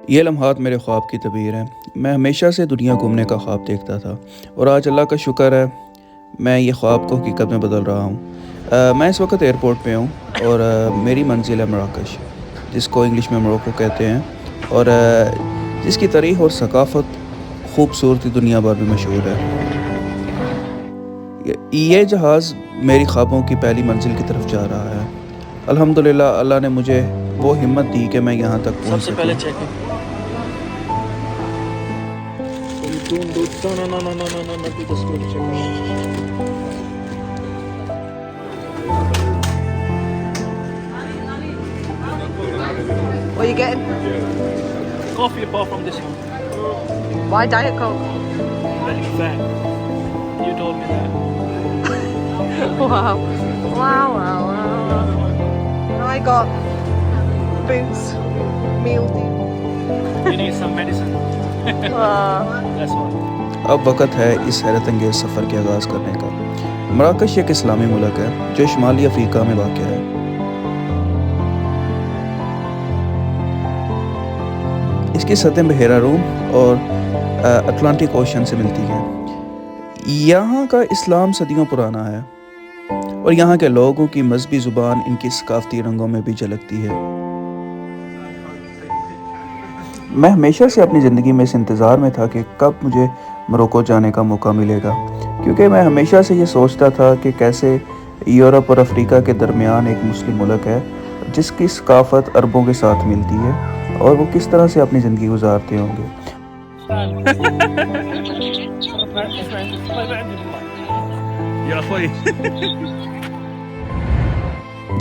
یہ لمحات میرے خواب کی تعبیر ہیں۔ میں ہمیشہ سے دنیا گھومنے کا خواب دیکھتا تھا اور آج اللہ کا شکر ہے میں یہ خواب کو حقیقت میں بدل رہا ہوں۔ میں اس وقت ایئرپورٹ پہ ہوں اور میری منزل ہے مراکش، جس کو انگلش میں موروکو کہتے ہیں، اور جس کی تاریخ اور ثقافت خوبصورتی دنیا بھر میں مشہور ہے۔ یہ جہاز میری خوابوں کی پہلی منزل کی طرف جا رہا ہے۔ الحمدللہ اللہ نے مجھے وہ ہمت دی کہ میں یہاں تک پہنچ سب سے پہلے سکوں۔ Check What are you getting? coffee apart from this one. Why Diet Coke? Very fat. You told me that. Wow. Wow. I got boots, meal deal. You need some medicine. That's what. اب وقت ہے اس حیرت انگیز سفر کے آغاز کرنے کا۔ مراکش ایک اسلامی ملک ہے جو شمالی افریقہ میں واقع ہے۔ اس کی سطح بحیرہ روم اور اٹلانٹک اوشن سے ملتی ہے۔ یہاں کا اسلام صدیوں پرانا ہے اور یہاں کے لوگوں کی مذہبی زبان ان کی ثقافتی رنگوں میں بھی جھلکتی ہے۔ میں ہمیشہ سے اپنی زندگی میں اس انتظار میں تھا کہ کب مجھے موروکو جانے کا موقع ملے گا، کیونکہ میں ہمیشہ سے یہ سوچتا تھا کہ کیسے یورپ اور افریقہ کے درمیان ایک مسلم ملک ہے جس کی ثقافت عربوں کے ساتھ ملتی ہے، اور وہ کس طرح سے اپنی زندگی گزارتے ہوں گے۔ You're funny.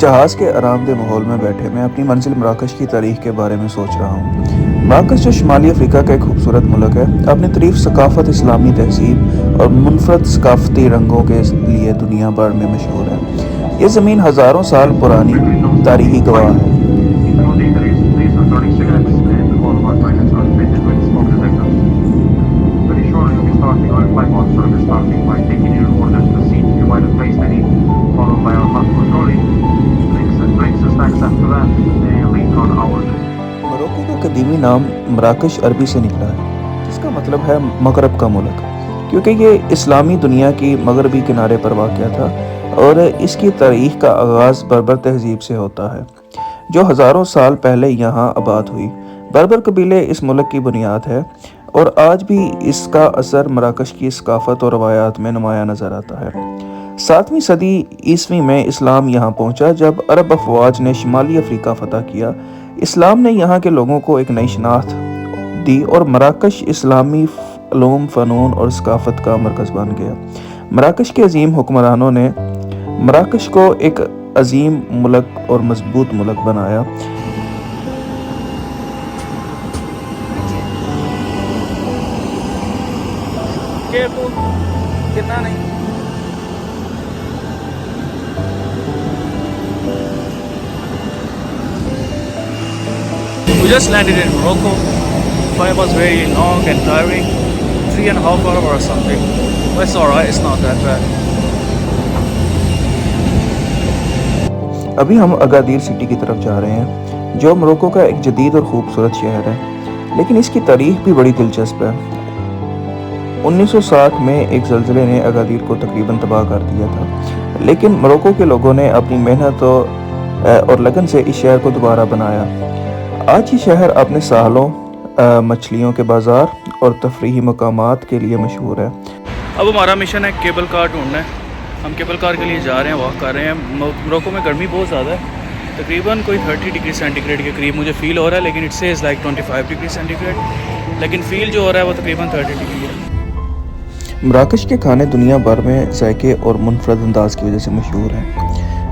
جہاز کے آرام دہ ماحول میں بیٹھے میں اپنی منزل مراکش کی تاریخ کے بارے میں سوچ رہا ہوں۔ مراکش جو شمالی افریقہ کا ایک خوبصورت ملک ہے، اپنی طریف ثقافت، اسلامی تہذیب اور منفرد ثقافتی رنگوں کے لیے دنیا بھر میں مشہور ہے۔ یہ زمین ہزاروں سال پرانی تاریخی گواہ ہے۔ موروکو کا قدیمی نام مراکش عربی سے نکلا ہے، جس کا مطلب ہے مغرب کا ملک، کیونکہ یہ اسلامی دنیا کی مغربی کنارے پر واقع تھا، اور اس کی تاریخ کا آغاز بربر تہذیب سے ہوتا ہے جو ہزاروں سال پہلے یہاں آباد ہوئی۔ بربر قبیلے اس ملک کی بنیاد ہے اور آج بھی اس کا اثر مراکش کی ثقافت اور روایات میں نمایاں نظر آتا ہے۔ 7ویں صدی عیسوی میں اسلام یہاں پہنچا جب عرب افواج نے شمالی افریقہ فتح کیا۔ اسلام نے یہاں کے لوگوں کو ایک نئی شناخت دی اور مراکش اسلامی علوم، فنون اور ثقافت کا مرکز بن گیا۔ مراکش کے عظیم حکمرانوں نے مراکش کو ایک عظیم ملک اور مضبوط ملک بنایا۔ Careful. کتنا نہیں. We just landed in Morocco. Flight was very long and tiring, 3.5 hours or something. But it's alright, it's not that bad. ابھی ہم اگادیر سٹی کی طرف جا رہے ہیں جو موروکو کا ایک جدید اور خوبصورت شہر ہے، لیکن اس کی تاریخ بھی بڑی دلچسپ ہے۔ 1960 میں ایک زلزلے نے اگادیر کو تقریباً تباہ کر دیا تھا، لیکن موروکو کے لوگوں نے اپنی محنت اور لگن سے اس شہر کو دوبارہ بنایا۔ آج یہ شہر اپنے ساحلوں، مچھلیوں کے بازار اور تفریحی مقامات کے لیے مشہور ہے۔ اب ہمارا مشن ہے کیبل کار ڈھونڈنا ہے۔ ہم کیبل کار کے لیے جا رہے ہیں، واک کر رہے ہیں۔ موروکو میں گرمی بہت زیادہ ہے، تقریباً کوئی 30 ڈگری سینٹی گریڈ کے قریب مجھے فیل ہو رہا ہے، لیکن it says like 25 degree centigrade, لیکن فیل جو ہو رہا ہے وہ تقریباً 30 ڈگری ہے۔ مراکش کے کھانے دنیا بھر میں ذائقے اور منفرد انداز کی وجہ سے مشہور ہیں۔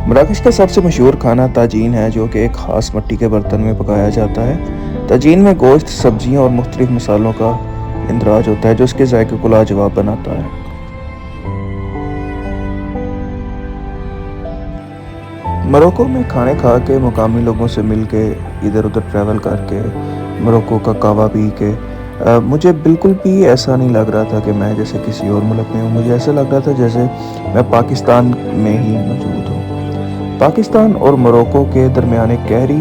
مراکش کا سب سے مشہور کھانا تاجین ہے، جو کہ ایک خاص مٹی کے برتن میں پکایا جاتا ہے۔ تاجین میں گوشت، سبزیاں اور مختلف مسالوں کا اندراج ہوتا ہے جو اس کے ذائقے کو لاجواب بناتا ہے۔ موروکو میں کھانے کھا کے، مقامی لوگوں سے مل کے، ادھر ادھر ٹریول کر کے، موروکو کا قہوہ پی کے مجھے بالکل بھی ایسا نہیں لگ رہا تھا کہ میں جیسے کسی اور ملک میں ہوں۔ مجھے ایسا لگ رہا تھا جیسے میں پاکستان میں ہی موجود ہوں۔ پاکستان اور موروکو کے درمیان ایک گہری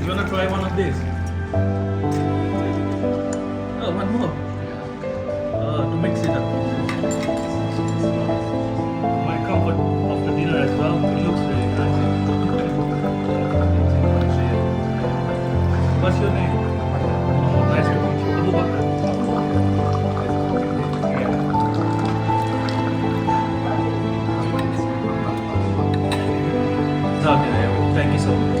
You wanna try one of these? Oh, one more. To mix it up. Might come for after dinner as well. It looks really nice. What's your name? Oh, nice to meet you. Abu Bakr. Okay, thank you so much.